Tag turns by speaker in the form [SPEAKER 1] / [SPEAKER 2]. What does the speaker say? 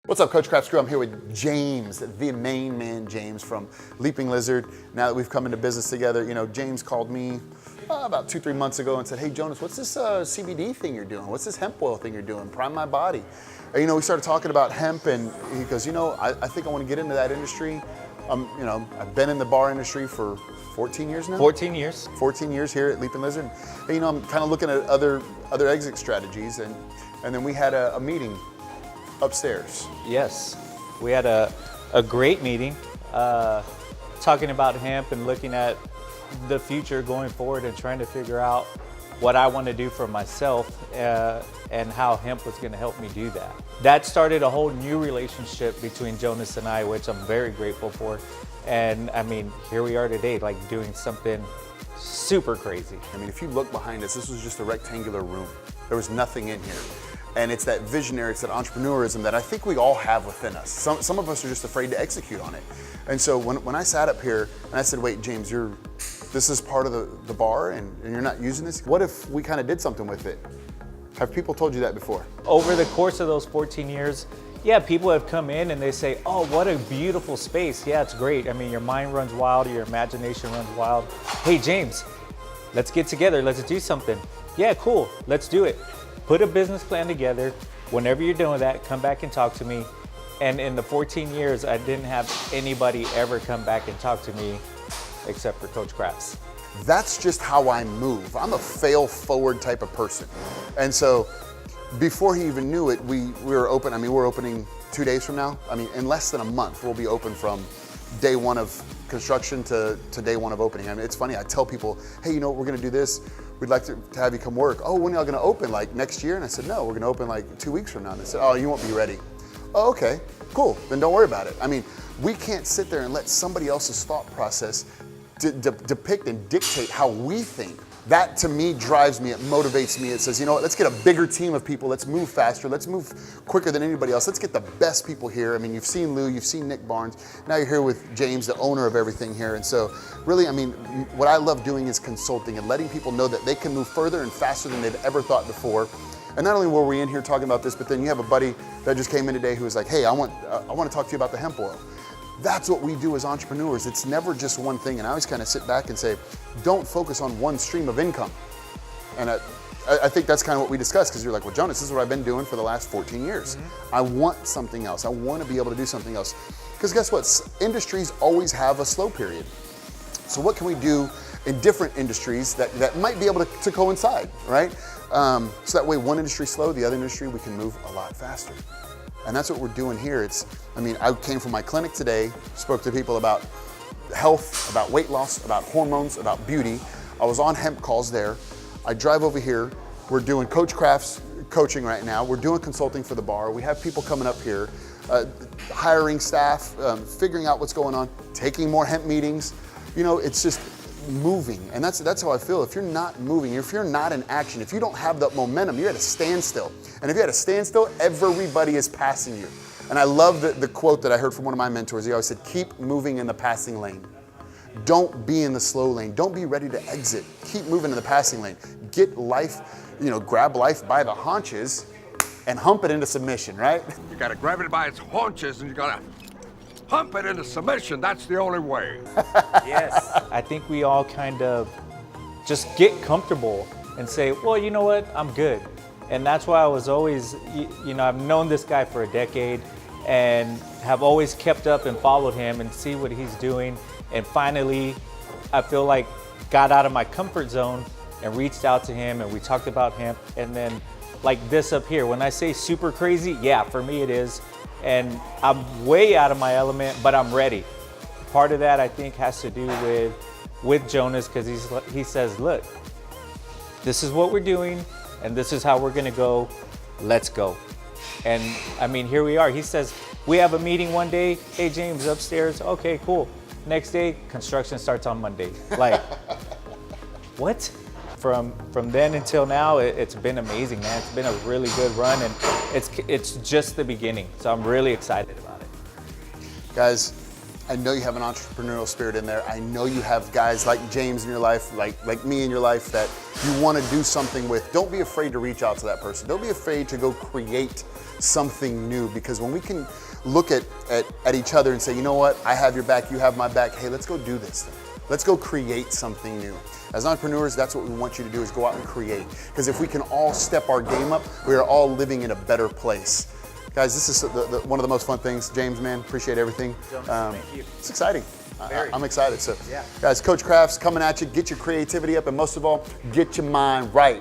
[SPEAKER 1] What's up, Coach Crafts crew? I'm here with James, the main man, James from Leaping Lizard. Now that we've come into business together, you know, James called me about 2-3 months ago and said, hey, Jonas, what's this CBD thing you're doing? What's this hemp oil thing you're doing? Prime my body. And, you know, we started talking about hemp, and he goes, you know, I think I want to get into that industry. You know, I've been in the bar industry for 14 years now.
[SPEAKER 2] 14 years.
[SPEAKER 1] 14 years here at Leaping Lizard. And, you know, I'm kind of looking at other exit strategies, and then we had a meeting upstairs.
[SPEAKER 2] Yes, we had a great meeting talking about hemp and looking at the future going forward and trying to figure out what I want to do for myself and how hemp was going to help me do that. That started a whole new relationship between Jonas and I, which I'm very grateful for. And I mean, here we are today, like doing something super crazy.
[SPEAKER 1] I mean, if you look behind us, this was just a rectangular room. There was nothing in here. And it's that visionary, it's that entrepreneurism that I think we all have within us. Some of us are just afraid to execute on it. And so when I sat up here and I said, wait, James, this is part of the bar and you're not using this? What if we kind of did something with it? Have people told you that before?
[SPEAKER 2] Over the course of those 14 years, yeah, people have come in and they say, oh, what a beautiful space. Yeah, it's great. I mean, your mind runs wild, your imagination runs wild. Hey, James, let's get together. Let's do something. Yeah, cool. Let's do it. Put a business plan together. Whenever you're doing that, come back and talk to me. And in the 14 years, I didn't have anybody ever come back and talk to me except for Coach Crafts.
[SPEAKER 1] That's just how I move. I'm a fail forward type of person. And so before he even knew it, we were open. I mean, we're opening 2 days from now. I mean, in less than a month, we'll be open from day one of construction to day one of opening. I mean, it's funny, I tell people, hey, you know, we're gonna do this. We'd like to have you come work. Oh, when are y'all gonna open? Like next year? And I said, no, we're gonna open like 2 weeks from now. And they said, oh, you won't be ready. Oh, okay, cool, then don't worry about it. I mean, we can't sit there and let somebody else's thought process depict and dictate how we think. That to me drives me, it motivates me. It says, you know what, let's get a bigger team of people. Let's move faster. Let's move quicker than anybody else. Let's get the best people here. I mean, you've seen Lou, you've seen Nick Barnes. Now you're here with James, the owner of everything here. And so really, I mean, what I love doing is consulting and letting people know that they can move further and faster than they've ever thought before. And not only were we in here talking about this, but then you have a buddy that just came in today who was like, hey, I want to talk to you about the hemp oil. That's what we do as entrepreneurs. It's never just one thing. And I always kind of sit back and say, don't focus on one stream of income. And I think that's kind of what we discussed, because you're like, well, Jonas, this is what I've been doing for the last 14 years. Mm-hmm. I want something else. I want to be able to do something else. Because guess what? Industries always have a slow period. So what can we do in different industries that might be able to coincide, right? So that way one industry slow, the other industry, we can move a lot faster. And that's what we're doing here. I mean, I came from my clinic today, spoke to people about health, about weight loss, about hormones, about beauty. I was on hemp calls there. I drive over here. We're doing Coach Crafts coaching right now. We're doing consulting for the bar. We have people coming up here, hiring staff, figuring out what's going on, taking more hemp meetings. You know, it's just moving. And that's how I feel. If you're not moving, if you're not in action, if you don't have that momentum, you're at a standstill. And if you're at a standstill, everybody is passing you. And I love the quote that I heard from one of my mentors. He always said, keep moving in the passing lane. Don't be in the slow lane. Don't be ready to exit. Keep moving in the passing lane. Get life, you know, grab life by the haunches and hump it into submission, right?
[SPEAKER 3] You gotta grab it by its haunches and you gotta hump it into submission. That's the only way.
[SPEAKER 2] Yes. I think we all kind of just get comfortable and say, well, you know what, I'm good. And that's why I was always, you know, I've known this guy for a decade and have always kept up and followed him and see what he's doing. And finally, I feel like got out of my comfort zone and reached out to him, and we talked about hemp. And then like this up here, when I say super crazy, yeah, for me it is. And I'm way out of my element, but I'm ready. Part of that I think has to do with Jonas, because he says, look, this is what we're doing and this is how we're gonna go, let's go. And I mean, here we are. He says, we have a meeting one day, hey James, upstairs, okay, cool. Next day, construction starts on Monday. Like, what? From then until now, it's been amazing, man. It's been a really good run, and it's just the beginning. So I'm really excited about it.
[SPEAKER 1] Guys, I know you have an entrepreneurial spirit in there. I know you have guys like James in your life, like me in your life, that you want to do something with. Don't be afraid to reach out to that person. Don't be afraid to go create something new, because when we can look at each other and say, you know what, I have your back, you have my back, hey, let's go do this thing. Let's go create something new. As entrepreneurs, that's what we want you to do, is go out and create. Because if we can all step our game up, we are all living in a better place. Guys, this is one of the most fun things. James, man, appreciate everything.
[SPEAKER 2] Thank you.
[SPEAKER 1] It's exciting.
[SPEAKER 2] Very.
[SPEAKER 1] I'm excited. So,
[SPEAKER 2] Yeah.
[SPEAKER 1] guys, Coach Crafts coming at you. Get your creativity up, and most of all, get your mind right.